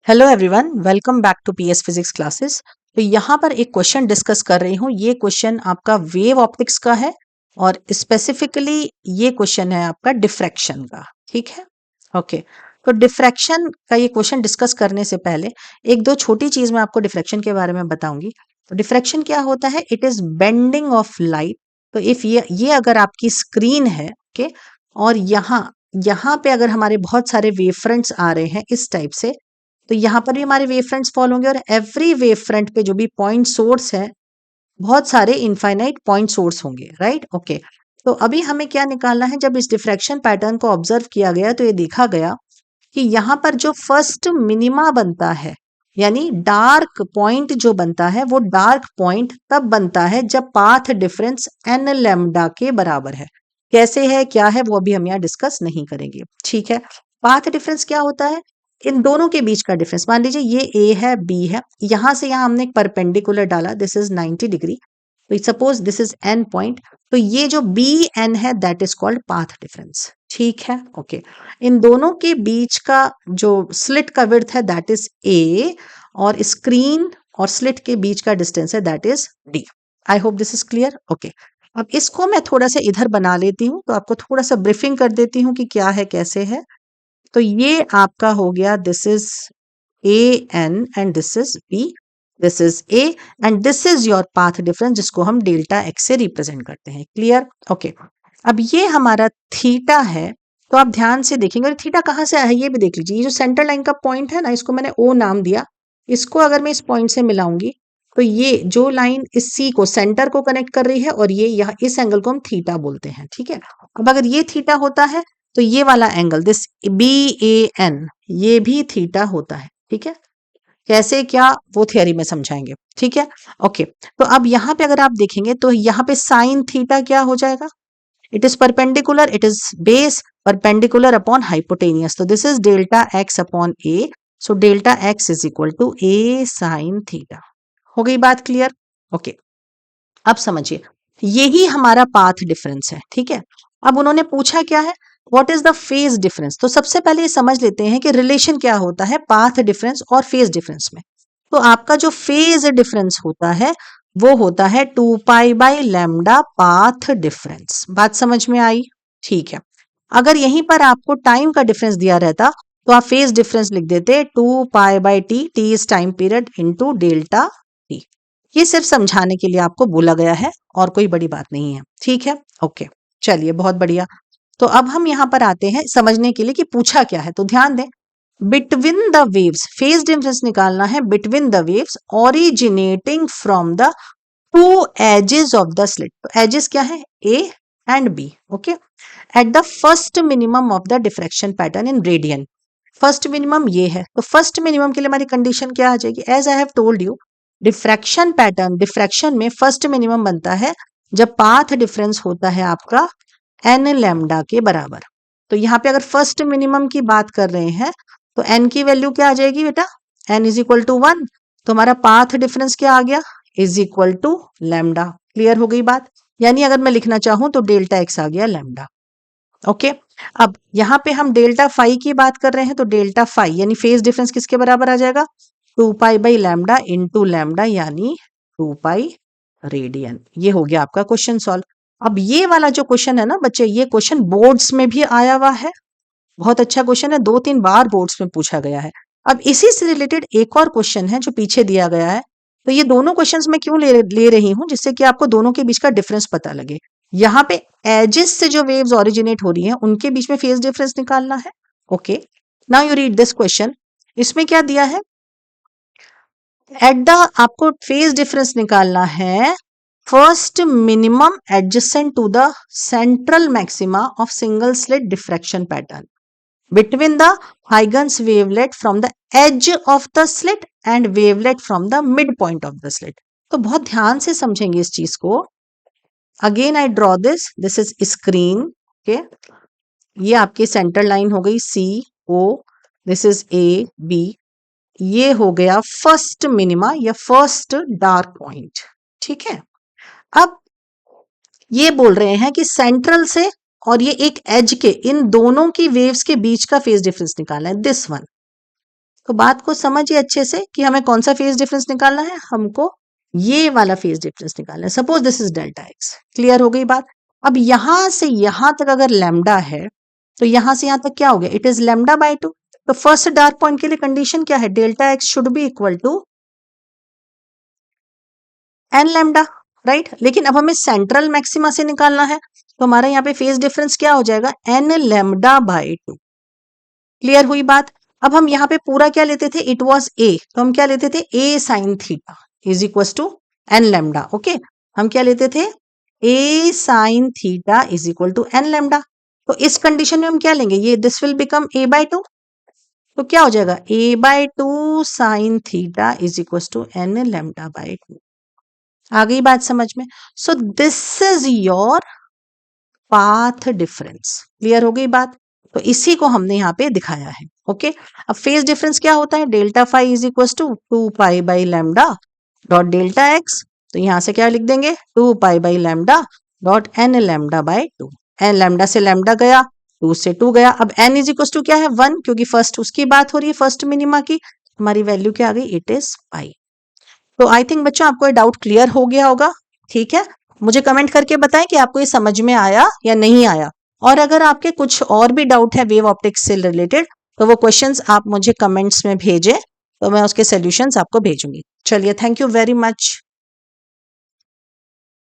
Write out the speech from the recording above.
Hello everyone, welcome back to PS physics classes. तो यहाँ पर एक क्वेश्चन डिस्कस कर रही हूँ। ये क्वेश्चन आपका वेव ऑप्टिक्स का है और स्पेसिफिकली ये क्वेश्चन है आपका डिफ्रैक्शन का। ठीक है, ओके। तो डिफ्रैक्शन का ये क्वेश्चन डिस्कस करने से पहले एक दो छोटी चीज मैं आपको डिफ्रैक्शन के बारे में बताऊंगी। तो डिफ्रैक्शन क्या होता है? It is bending of light. तो इफ ये अगर आपकी स्क्रीन है, ओके, और यहाँ यहाँ पे अगर हमारे बहुत सारे वेव फ्रंट्स आ रहे हैं इस टाइप से, तो यहाँ पर भी हमारे वेव फ्रंट्स फॉल होंगे और एवरी वेव फ्रंट पे जो भी पॉइंट सोर्स है, बहुत सारे इनफाइनाइट पॉइंट सोर्स होंगे, राइट? ओके। तो अभी हमें क्या निकालना है? जब इस डिफ्रैक्शन पैटर्न को ऑब्जर्व किया गया तो ये देखा गया कि यहाँ पर जो फर्स्ट मिनिमा बनता है, यानी डार्क पॉइंट जो बनता है, वो डार्क पॉइंट तब बनता है जब पाथ डिफरेंस एन लैम्डा के बराबर है। कैसे है, क्या है, वो अभी हम यहाँ डिस्कस नहीं करेंगे। ठीक है, पाथ डिफरेंस क्या होता है? इन दोनों के बीच का डिफरेंस। मान लीजिए ये ए है, बी है, यहां से यहां हमने एक परपेंडिकुलर डाला, दिस इज 90 डिग्री। तो suppose this is an point, तो ये जो बी एन है that is called path difference. ठीक है, ओके। इन दोनों के बीच का जो स्लिट का विड्थ है दैट इज ए, और स्क्रीन और स्लिट के बीच का डिस्टेंस है that is D. I hope this is clear, okay. अब इसको मैं थोड़ा सा इधर बना लेती हूँ, तो आपको थोड़ा सा ब्रीफिंग कर देती हूँ कि क्या है, कैसे है। तो ये आपका हो गया, this is A N and this is B, this is A and this is your path difference, जिसको हम डेल्टा एक्स से रिप्रेजेंट करते हैं। Clear, okay. अब ये हमारा थीटा है, तो आप ध्यान से देखेंगे। और थीटा कहाँ से आया है ये भी देख लीजिए। ये जो सेंटर लाइन का पॉइंट है ना, इसको मैंने ओ नाम दिया। इसको अगर मैं इस पॉइंट से मिलाऊंगी तो ये जो लाइन इस सी को सेंटर को कनेक्ट कर रही है, और ये यहाँ इस एंगल को हम थीटा बोलते हैं। ठीक है, अब अगर ये थीटा होता है तो ये वाला angle this B A N, ये भी थीटा होता है। ठीक है, कैसे क्या वो थियरी में समझाएंगे। ठीक है, ओके। तो अब यहाँ पे अगर आप देखेंगे तो यहाँ पे साइन थीटा क्या हो जाएगा? It is perpendicular, it is base perpendicular upon hypotenuse, तो this is delta X upon A. So delta X is equal to A sine theta. हो गई बात क्लियर? ओके। अब समझिए, यही हमारा पाथ डिफरेंस है। ठीक है, अब उन्होंने पूछा क्या है, what is the phase difference. तो सबसे पहले ये समझ लेते हैं कि रिलेशन क्या होता है पाथ डिफरेंस और फेज डिफरेंस में। तो आपका जो फेज डिफरेंस होता है वो होता है 2π/λ पाथ डिफरेंस। बात समझ में आई? ठीक है, अगर यहीं पर आपको टाइम का डिफरेंस दिया रहता तो आप फेज डिफरेंस लिख देते 2π/t, T is time period, into delta T. ये सिर्फ समझाने के लिए आपको बोला गया है और कोई बड़ी बात नहीं है। ठीक है, ओके, चलिए, बहुत बढ़िया। तो अब हम यहाँ पर आते हैं समझने के लिए कि पूछा क्या है। तो ध्यान दें, between the waves, phase difference निकालना है between the waves originating from the two edges of the slit. तो एजेस क्या है? A and B, okay. At the first minimum of the diffraction pattern in radian. First minimum ये है, तो first minimum के लिए हमारी कंडीशन क्या आ जाएगी? As I have told you, diffraction pattern, diffraction में फर्स्ट मिनिमम बनता है जब पाथ डिफरेंस होता है आपका एन लैम्डा के बराबर। तो यहाँ पे अगर फर्स्ट मिनिमम की बात कर रहे हैं तो एन की वैल्यू क्या आ जाएगी बेटा? N is equal to 1। तो हमारा पाथ डिफरेंस क्या आ गया? Is equal to lambda. Clear हो गई बात? यानी अगर मैं लिखना चाहूं तो डेल्टा एक्स आ गया लैम्डा। ओके, अब यहाँ पे हम डेल्टा फाई की बात कर रहे हैं, तो डेल्टा फाई यानी फेज डिफरेंस किसके बराबर आ जाएगा? 2π/λ इंटू लैम्डा, यानी 2π रेडियन। ये हो गया आपका क्वेश्चन सॉल्व। अब ये वाला जो क्वेश्चन है ना बच्चे, ये क्वेश्चन बोर्ड्स में भी आया हुआ है, बहुत अच्छा क्वेश्चन है, 2-3 बार बोर्ड्स में पूछा गया है। अब इसी से रिलेटेड एक और क्वेश्चन है जो पीछे दिया गया है। तो ये दोनों क्वेश्चंस मैं क्यों ले रही हूं, जिससे कि आपको दोनों के बीच का डिफरेंस पता लगे। यहाँ पे एजेस से जो वेव्स ओरिजिनेट हो रही हैं उनके बीच में फेज डिफरेंस निकालना है। Okay, now you read this question. इसमें क्या दिया है? एट द, आपको फेज डिफरेंस निकालना है first minimum adjacent to the central maxima of single slit diffraction pattern between the Huygens wavelet from the edge of the slit and wavelet from the midpoint of the slit। तो बहुत ध्यान से समझेंगे इस चीज को। Again I draw this is screen, okay. ये आपकी सेंटर लाइन हो गई सी ओ, दिस इज ए बी, ये हो गया फर्स्ट मिनिमा या फर्स्ट डार्क पॉइंट। ठीक है, अब ये बोल रहे हैं कि सेंट्रल से और ये एक एज के, इन दोनों की वेव्स के बीच का फेज डिफरेंस निकालना है, दिस वन। तो बात को समझिए अच्छे से कि हमें कौन सा फेज डिफरेंस निकालना है, हमको ये वाला फेज डिफरेंस निकालना है। Suppose this is delta x, clear हो गई बात। अब यहां से यहां तक अगर लैम्डा है तो यहां से यहां तक क्या हो गया, इट इज लैम्डा बाय 2। तो फर्स्ट डार्क पॉइंट के लिए कंडीशन क्या है, delta x should be equal to N lambda, right. लेकिन अब हमें सेंट्रल मैक्सिमा से निकालना है, तो हमारा यहाँ पे फेज डिफरेंस क्या हो जाएगा, एन लैम्डा बाय 2। क्लियर हुई बात। अब हम यहाँ पे पूरा क्या लेते थे, इट वॉज ए, तो हम क्या लेते थे, A sine theta is equal to N lambda. Okay, हम क्या लेते थे, A sine theta is equal to N lambda. तो इस कंडीशन में हम क्या लेंगे, ये this will become A by 2। तो क्या हो जाएगा, A by 2 sine theta is equal to N lambda by 2। आ गई बात समझ में। So this is your path difference. Clear हो गई बात। तो इसी को हमने यहाँ पे दिखाया है। ओके, अब फेज डिफरेंस क्या होता है, delta phi is equal to 2 pi by lambda dot delta x. तो यहाँ से क्या लिख देंगे, 2 pi by lambda dot n lambda by 2। N lambda से लैम्डा गया, 2 से 2 गया। अब एन इज इक्वल टू क्या है, 1, क्योंकि फर्स्ट उसकी बात हो रही है, फर्स्ट मिनिमा की। हमारी वैल्यू क्या आ गई, इट इज पाई। तो आई थिंक बच्चों आपको ये डाउट क्लियर हो गया होगा। ठीक है, मुझे कमेंट करके बताएं कि आपको ये समझ में आया या नहीं आया। और अगर आपके कुछ और भी डाउट है वेव ऑप्टिक्स से रिलेटेड, तो वो क्वेश्चंस आप मुझे कमेंट्स में भेजें, तो मैं उसके सॉल्यूशंस आपको भेजूंगी। चलिए, थैंक यू वेरी मच।